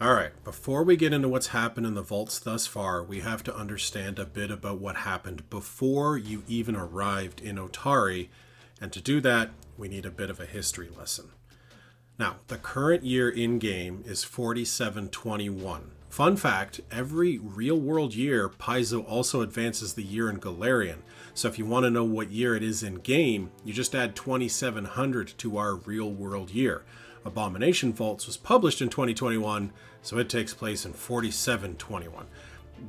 Alright, before we get into what's happened in the vaults thus far, we have to understand a bit about what happened before you even arrived in Otari, and to do that, we need a bit of a history lesson. Now, the current year in-game is 4721. Fun fact, every real-world year, Paizo also advances the year in Galarian, so if you want to know what year it is in-game, you just add 2700 to our real-world year. Abomination Vaults was published in 2021, so it takes place in 4721.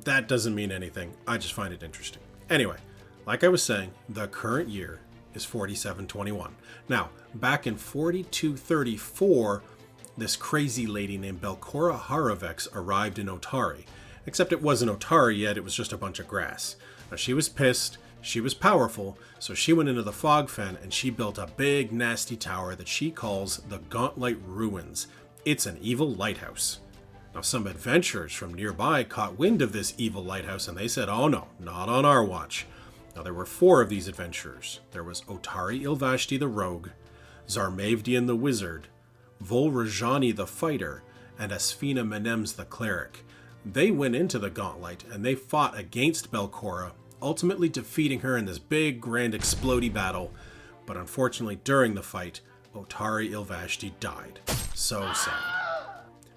That doesn't mean anything, I just find it interesting. Anyway, like I was saying, the current year is 4721. Now, back in 4234, this crazy lady named Belcora Haravex arrived in Otari. Except it wasn't Otari yet, it was just a bunch of grass. Now, she was pissed, she was powerful, so she went into the Fog Fen and she built a big nasty tower that she calls the Gauntlet Ruins. It's an evil lighthouse. Now, some adventurers from nearby caught wind of this evil lighthouse and they said, oh no, not on our watch. Now, there were 4 of these adventurers. There was Otari Ilvashti the Rogue, Zarmavdian the Wizard, Volrajani the Fighter, and Asfina Menems the Cleric. They went into the Gauntlet and they fought against Belcora, ultimately defeating her in this big, grand, explodey battle. But unfortunately, during the fight, Otari Ilvashti died. So sad.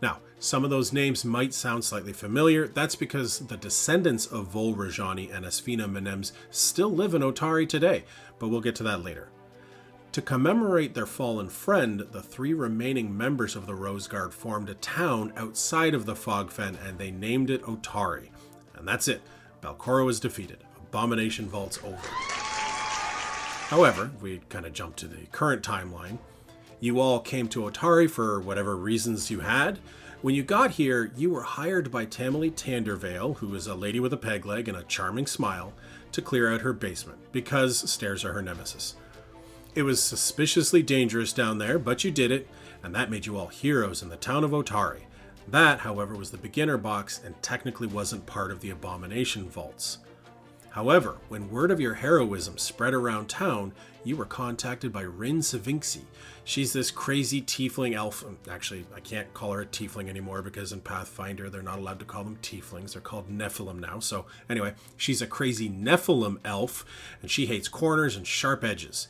Now, some of those names might sound slightly familiar. That's because the descendants of Volrajani and Asfina Menems still live in Otari today, but we'll get to that later. To commemorate their fallen friend, the 3 remaining members of the Rose Guard formed a town outside of the Fog Fen and they named it Otari. And that's it. Belcora was defeated. Abomination Vaults over. However, we kind of jump to the current timeline. You all came to Otari for whatever reasons you had. When you got here, you were hired by Tamily Tandervale, who is a lady with a peg leg and a charming smile, to clear out her basement, because stairs are her nemesis. It was suspiciously dangerous down there, but you did it, and that made you all heroes in the town of Otari. That, however, was the beginner box and technically wasn't part of the Abomination Vaults. However, when word of your heroism spread around town, you were contacted by Rin Savinxi. She's this crazy tiefling elf. Actually, I can't call her a tiefling anymore because in Pathfinder they're not allowed to call them tieflings. They're called Nephilim now. So anyway, she's a crazy Nephilim elf, and she hates corners and sharp edges.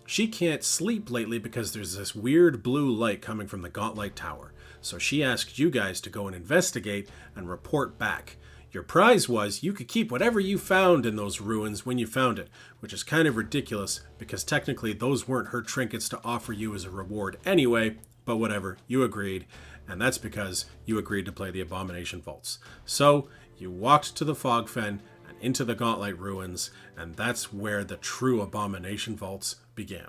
She can't sleep lately because there's this weird blue light coming from the Gauntlet Tower. So she asked you guys to go and investigate and report back. Your prize was you could keep whatever you found in those ruins when you found it, which is kind of ridiculous because technically those weren't her trinkets to offer you as a reward anyway, but whatever, you agreed, and that's because you agreed to play the Abomination Vaults. So you walked to the Fog Fen and into the Gauntlet Ruins, and that's where the true Abomination Vaults began.